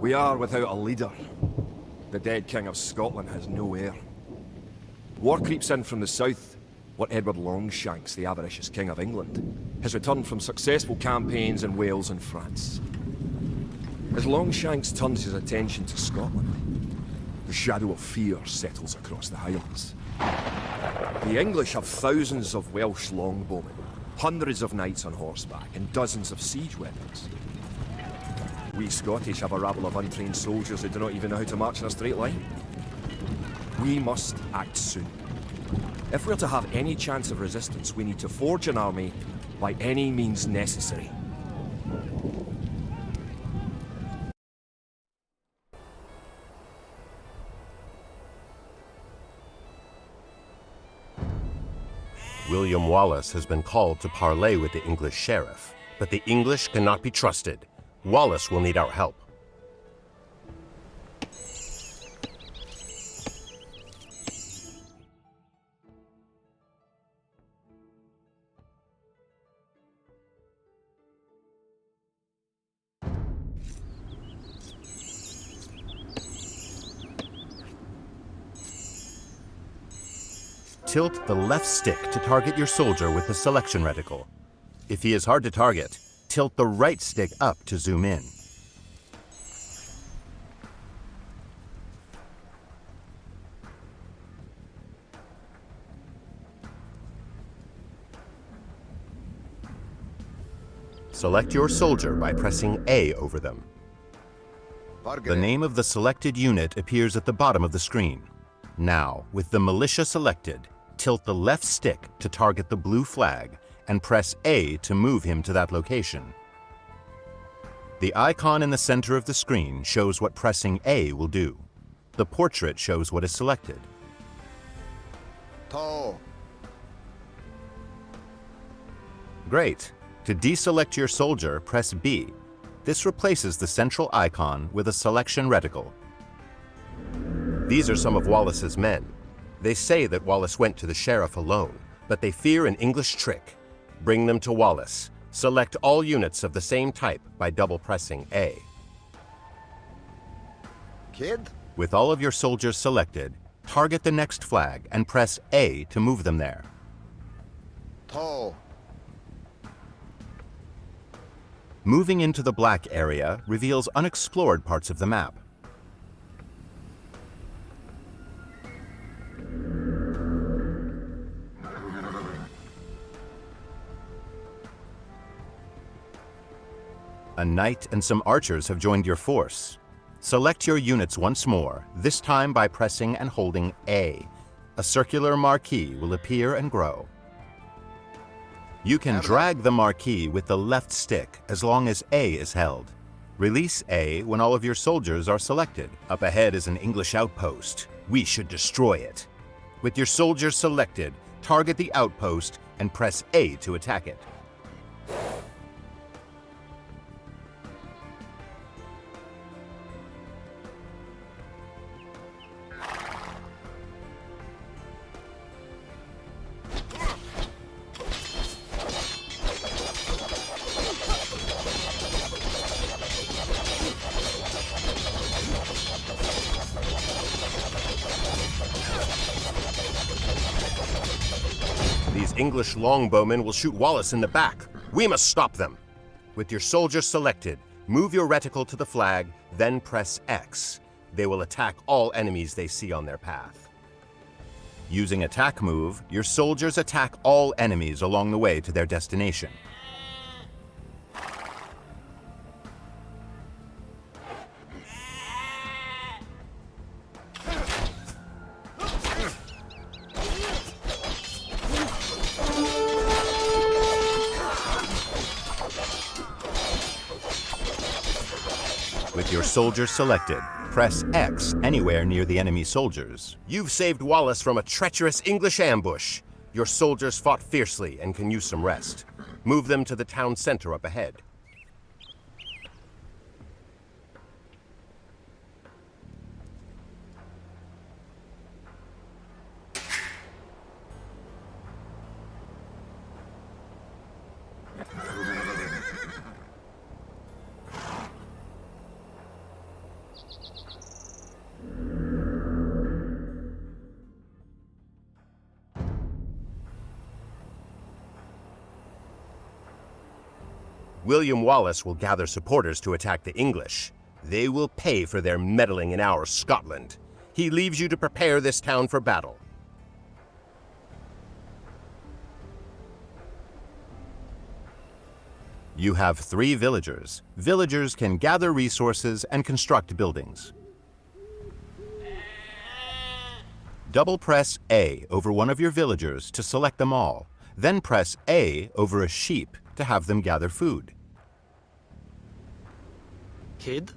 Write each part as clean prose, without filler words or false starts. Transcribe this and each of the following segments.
We are without a leader. The dead King of Scotland has no heir. War creeps in from the south. What Edward Longshanks, the avaricious King of England, has returned from successful campaigns in Wales and France. As Longshanks turns his attention to Scotland, the shadow of fear settles across the Highlands. The English have thousands of Welsh longbowmen, hundreds of knights on horseback, and dozens of siege weapons. We Scottish have a rabble of untrained soldiers who do not even know how to march in a straight line. We must act soon. If we're to have any chance of resistance, we need to forge an army by any means necessary. William Wallace has been called to parley with the English sheriff, but the English cannot be trusted. Wallace will need our help. Tilt the left stick to target your soldier with the selection reticle. If he is hard to target, tilt the right stick up to zoom in. Select your soldier by pressing A over them. The name of the selected unit appears at the bottom of the screen. Now, with the militia selected, tilt the left stick to target the blue flag and press A to move him to that location. The icon in the center of the screen shows what pressing A will do. The portrait shows what is selected. Great. To deselect your soldier, press B. This replaces the central icon with a selection reticle. These are some of Wallace's men. They say that Wallace went to the sheriff alone, but they fear an English trick. Bring them to Wallace. Select all units of the same type by double pressing A. Kid? With all of your soldiers selected, target the next flag and press A to move them there. Moving into the black area reveals unexplored parts of the map. A knight and some archers have joined your force. Select your units once more, this time by pressing and holding A. A circular marquee will appear and grow. You can drag the marquee with the left stick as long as A is held. Release A when all of your soldiers are selected. Up ahead is an English outpost. We should destroy it. With your soldiers selected, target the outpost and press A to attack it. These English longbowmen will shoot Wallace in the back. We must stop them. With your soldiers selected, move your reticle to the flag, then press X. They will attack all enemies they see on their path. Using attack move, your soldiers attack all enemies along the way to their destination. With your soldiers selected, press X anywhere near the enemy soldiers. You've saved Wallace from a treacherous English ambush. Your soldiers fought fiercely and can use some rest. Move them to the town center up ahead. William Wallace will gather supporters to attack the English. They will pay for their meddling in our Scotland. He leaves you to prepare this town for battle. You have 3 villagers. Villagers can gather resources and construct buildings. Double press A over one of your villagers to select them all. Then press A over a sheep to have them gather food. Kid?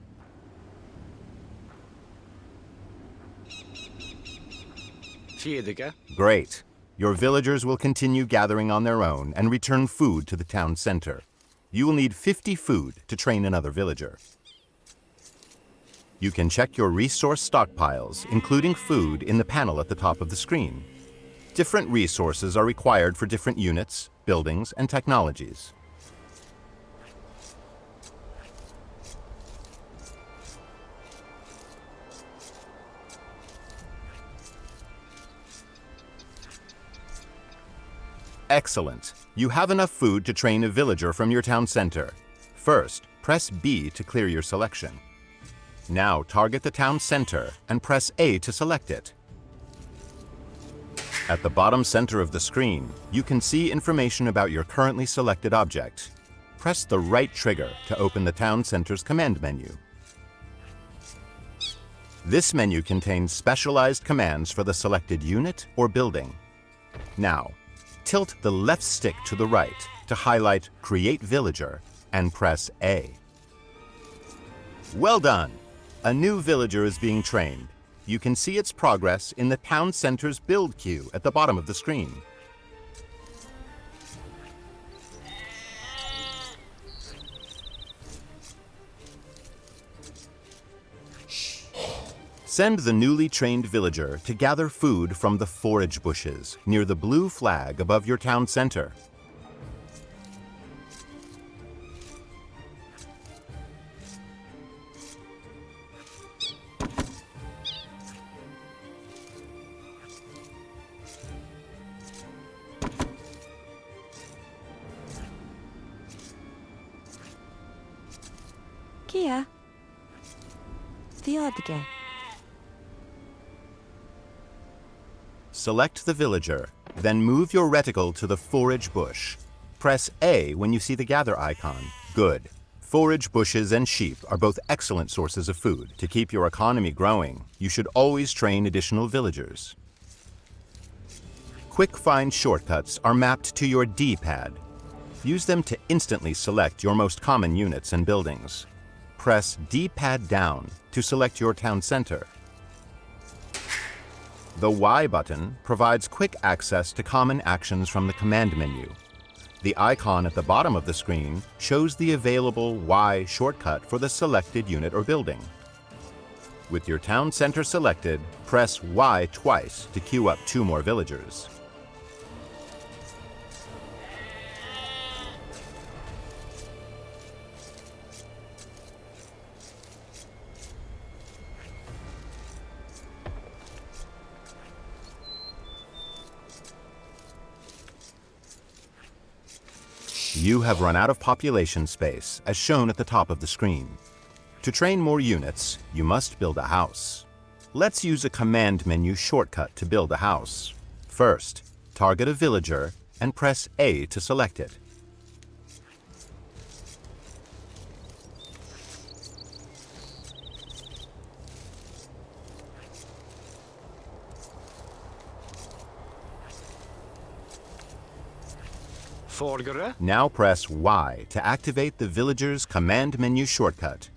Great. Your villagers will continue gathering on their own and return food to the town center. You will need 50 food to train another villager. You can check your resource stockpiles, including food, in the panel at the top of the screen. Different resources are required for different units, buildings, and technologies. Excellent. You have enough food to train a villager from your town center. First, press B to clear your selection. Now target the town center and press A to select it. At the bottom center of the screen, you can see information about your currently selected object. Press the right trigger to open the town center's command menu. This menu contains specialized commands for the selected unit or building. Now, tilt the left stick to the right to highlight Create Villager and press A. Well done! A new villager is being trained. You can see its progress in the town center's build queue at the bottom of the screen. Send the newly trained villager to gather food from the forage bushes near the blue flag above your town center. Kia. Fiadge. Select the villager, then move your reticle to the forage bush. Press A when you see the gather icon. Good. Forage bushes and sheep are both excellent sources of food. To keep your economy growing, you should always train additional villagers. Quick find shortcuts are mapped to your D-pad. Use them to instantly select your most common units and buildings. Press D-pad down to select your town center. The Y button provides quick access to common actions from the command menu. The icon at the bottom of the screen shows the available Y shortcut for the selected unit or building. With your town center selected, press Y twice to queue up 2 more villagers. You have run out of population space, as shown at the top of the screen. To train more units, you must build a house. Let's use a command menu shortcut to build a house. First, target a villager and press A to select it. Now press Y to activate the villager's command menu shortcut.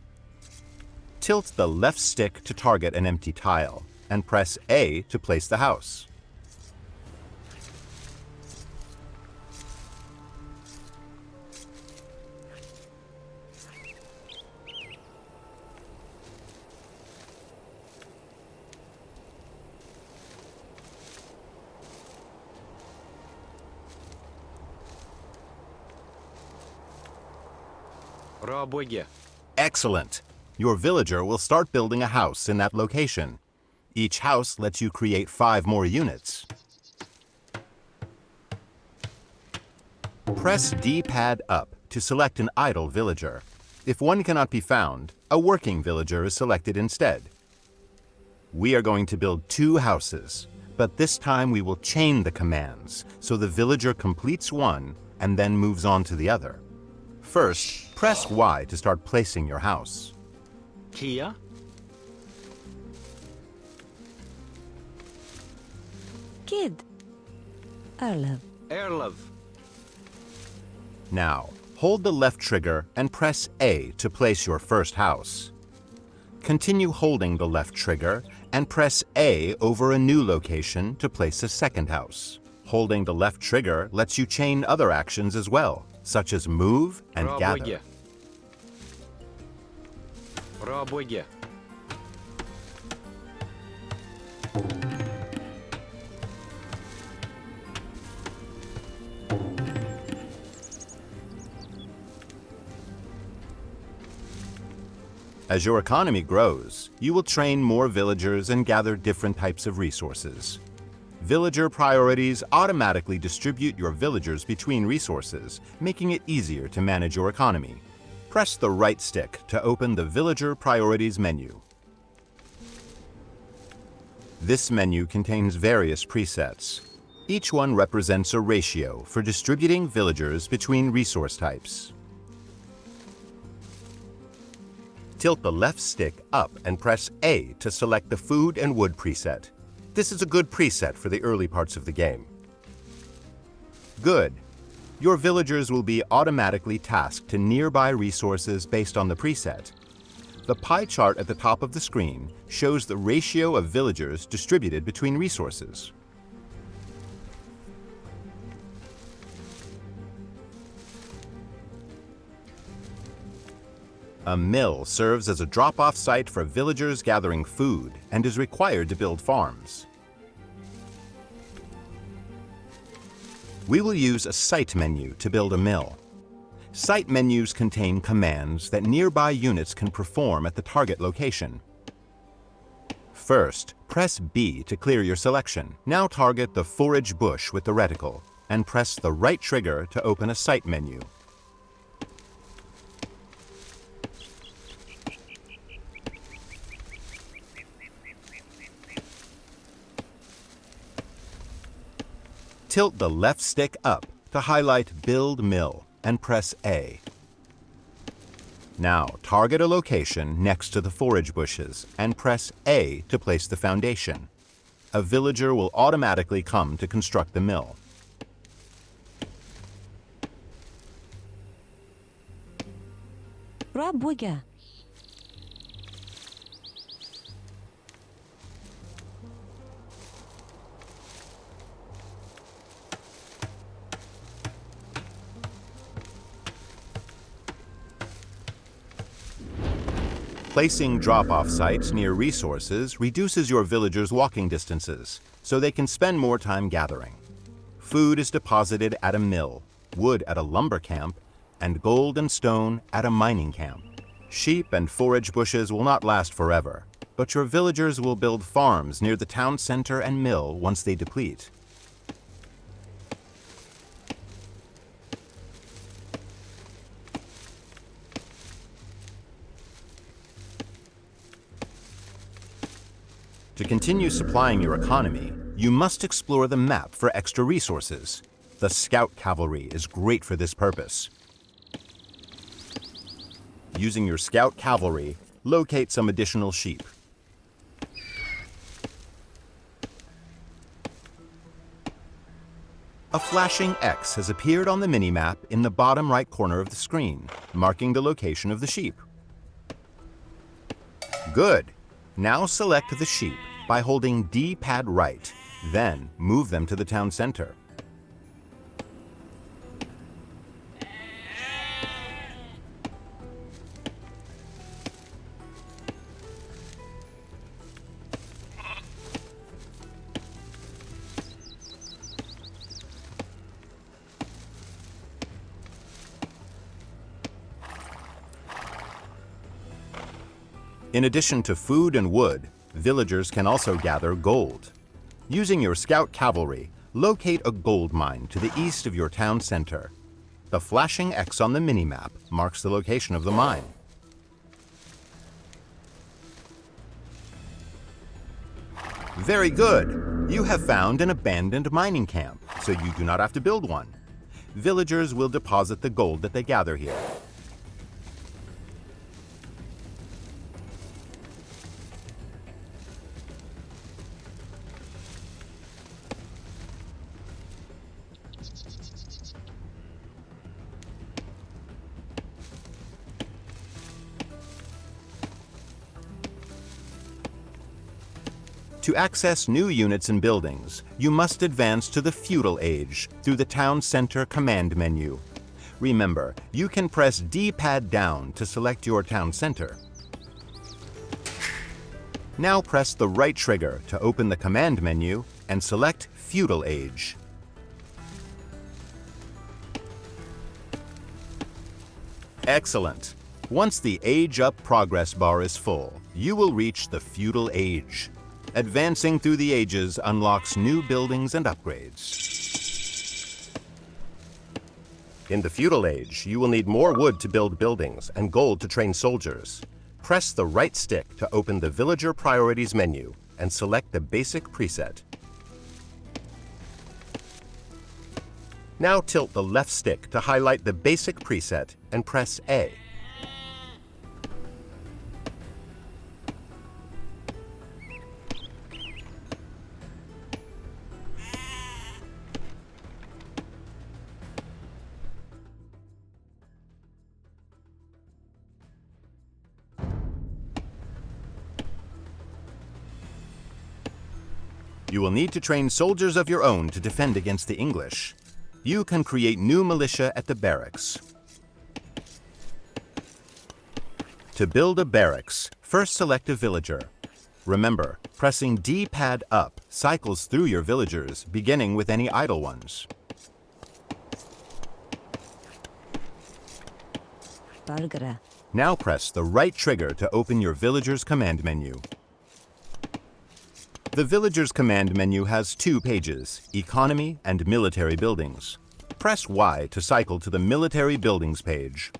Tilt the left stick to target an empty tile, and press A to place the house. Excellent! Your villager will start building a house in that location. Each house lets you create 5 more units. Press D-pad up to select an idle villager. If one cannot be found, a working villager is selected instead. We are going to build 2 houses, but this time we will chain the commands so the villager completes one and then moves on to the other. First, press Y to start placing your house. Kia. Kid. Erlev. Erlev. Now, hold the left trigger and press A to place your first house. Continue holding the left trigger and press A over a new location to place a second house. Holding the left trigger lets you chain other actions as well, such as move and gather. Рабоге. As your economy grows, you will train more villagers and gather different types of resources. Villager priorities automatically distribute your villagers between resources, making it easier to manage your economy. Press the right stick to open the Villager Priorities menu. This menu contains various presets. Each one represents a ratio for distributing villagers between resource types. Tilt the left stick up and press A to select the Food and Wood preset. This is a good preset for the early parts of the game. Good. Your villagers will be automatically tasked to nearby resources based on the preset. The pie chart at the top of the screen shows the ratio of villagers distributed between resources. A mill serves as a drop-off site for villagers gathering food and is required to build farms. We will use a site menu to build a mill. Site menus contain commands that nearby units can perform at the target location. First, press B to clear your selection. Now target the forage bush with the reticle and press the right trigger to open a site menu. Tilt the left stick up to highlight Build Mill and press A. Now target a location next to the forage bushes and press A to place the foundation. A villager will automatically come to construct the mill. Rabuga. Placing drop-off sites near resources reduces your villagers' walking distances, so they can spend more time gathering. Food is deposited at a mill, wood at a lumber camp, and gold and stone at a mining camp. Sheep and forage bushes will not last forever, but your villagers will build farms near the town center and mill once they deplete. To continue supplying your economy, you must explore the map for extra resources. The scout cavalry is great for this purpose. Using your scout cavalry, locate some additional sheep. A flashing X has appeared on the minimap in the bottom right corner of the screen, marking the location of the sheep. Good. Now select the sheep by holding D-pad right, then move them to the town center. In addition to food and wood, villagers can also gather gold. Using your scout cavalry, locate a gold mine to the east of your town center. The flashing X on the minimap marks the location of the mine. Very good! You have found an abandoned mining camp, so you do not have to build one. Villagers will deposit the gold that they gather here. To access new units and buildings, you must advance to the feudal age through the town center command menu. Remember, you can press D-pad down to select your town center. Now press the right trigger to open the command menu and select feudal age. Excellent! Once the Age Up progress bar is full, you will reach the feudal age. Advancing through the ages unlocks new buildings and upgrades. In the feudal age, you will need more wood to build buildings and gold to train soldiers. Press the right stick to open the Villager Priorities menu and select the basic preset. Now tilt the left stick to highlight the basic preset and press A. You will need to train soldiers of your own to defend against the English. You can create new militia at the barracks. To build a barracks, first select a villager. Remember, pressing D-pad up cycles through your villagers, beginning with any idle ones. Bargara. Now press the right trigger to open your villager's command menu. The Villager's command menu has two pages, Economy and Military Buildings. Press Y to cycle to the Military Buildings page.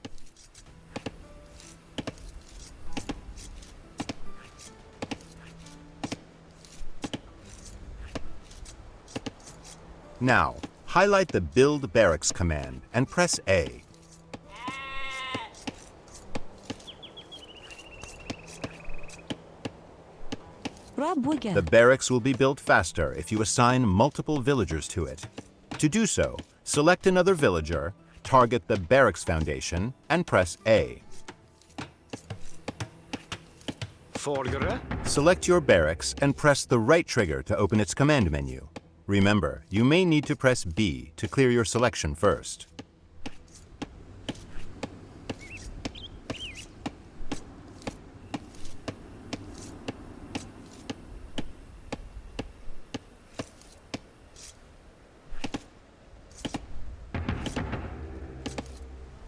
Now, highlight the Build Barracks command and press A. The barracks will be built faster if you assign multiple villagers to it. To do so, select another villager, target the barracks foundation, and press A. Select your barracks and press the right trigger to open its command menu. Remember, you may need to press B to clear your selection first.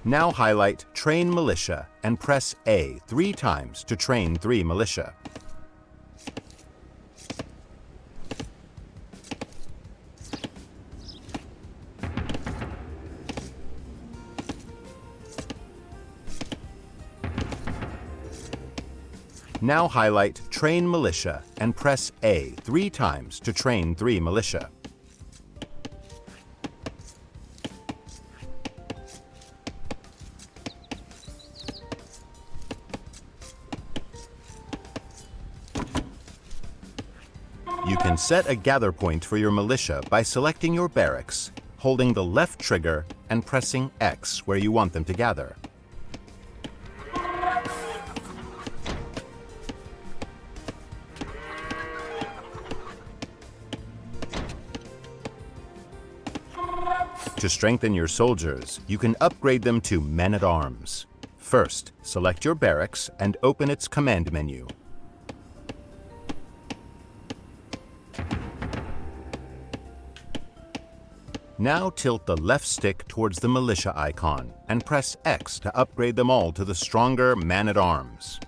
Now highlight Train Militia and press A 3 times to train 3 militia. Now highlight Train Militia and press A 3 times to train 3 militia. You can set a gather point for your militia by selecting your barracks, holding the left trigger, and pressing X where you want them to gather. To strengthen your soldiers, you can upgrade them to men-at-arms. First, select your barracks and open its command menu. Now tilt the left stick towards the militia icon and press X to upgrade them all to the stronger man-at-arms.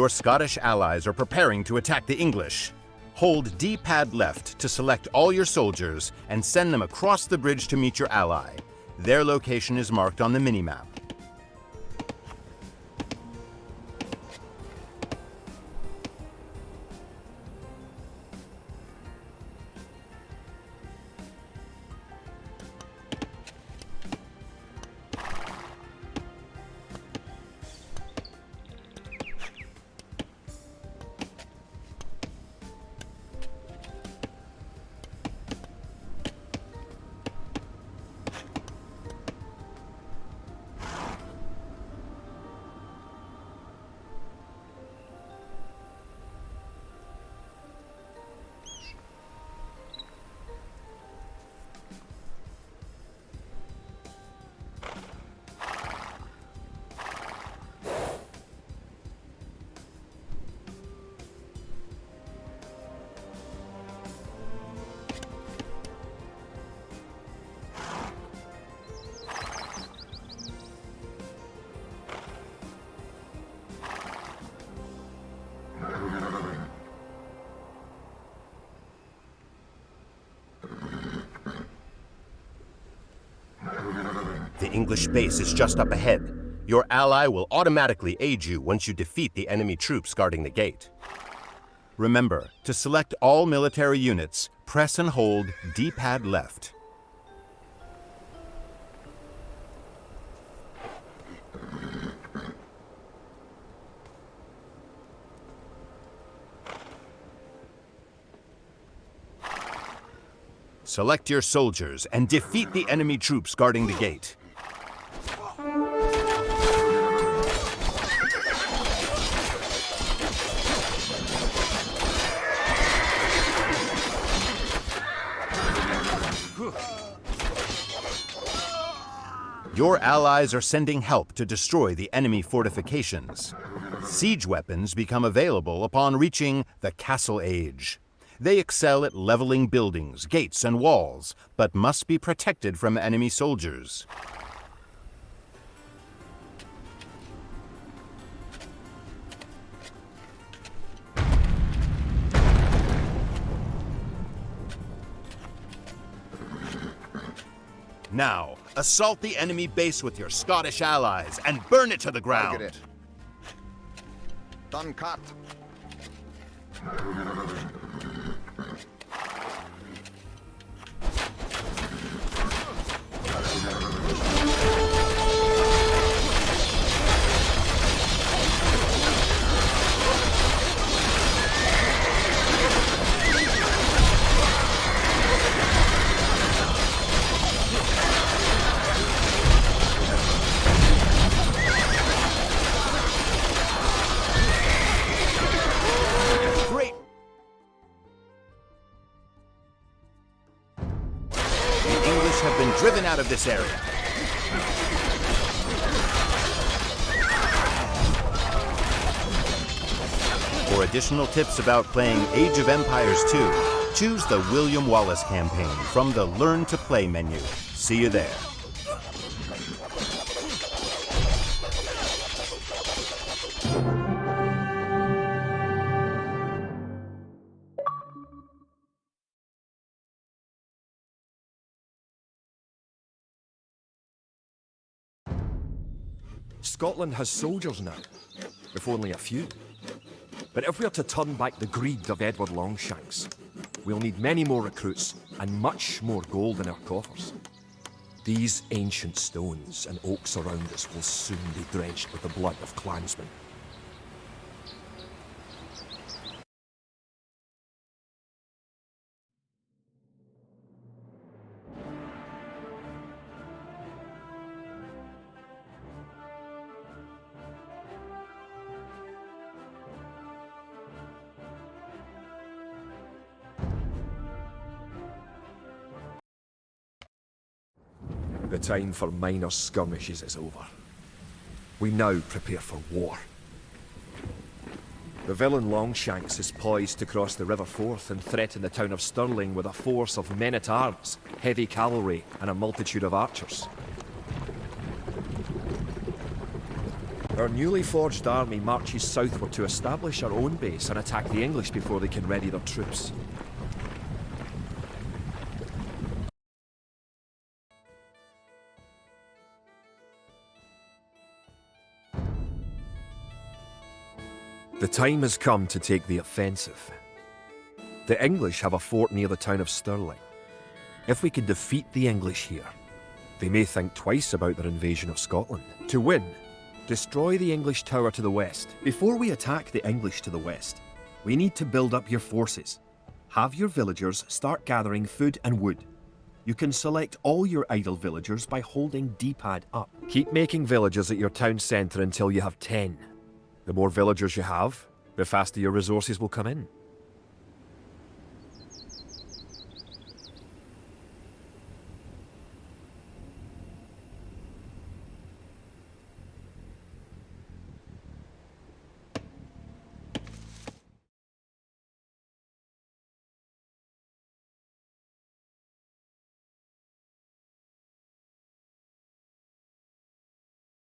Your Scottish allies are preparing to attack the English. Hold D-pad left to select all your soldiers and send them across the bridge to meet your ally. Their location is marked on the minimap. The English base is just up ahead. Your ally will automatically aid you once you defeat the enemy troops guarding the gate. Remember, to select all military units, press and hold D-pad left. Select your soldiers and defeat the enemy troops guarding the gate. Your allies are sending help to destroy the enemy fortifications. Siege weapons become available upon reaching the Castle Age. They excel at leveling buildings, gates, and walls, but must be protected from enemy soldiers. Now, assault the enemy base with your Scottish allies and burn it to the ground. Target it. Done cut. Driven out of this area. For additional tips about playing Age of Empires 2, choose the William Wallace campaign from the Learn to Play menu. See you there. Scotland has soldiers now, if only a few. But if we're to turn back the greed of Edward Longshanks, we'll need many more recruits and much more gold in our coffers. These ancient stones and oaks around us will soon be drenched with the blood of clansmen. The time for minor skirmishes is over. We now prepare for war. The villain Longshanks is poised to cross the River Forth and threaten the town of Stirling with a force of men-at-arms, heavy cavalry, and a multitude of archers. Our newly forged army marches southward to establish our own base and attack the English before they can ready their troops. The time has come to take the offensive. The English have a fort near the town of Stirling. If we can defeat the English here, they may think twice about their invasion of Scotland. To win, destroy the English tower to the west. Before we attack the English to the west, we need to build up your forces. Have your villagers start gathering food and wood. You can select all your idle villagers by holding D-pad up. Keep making villages at your town centre until you have 10. The more villagers you have, the faster your resources will come in.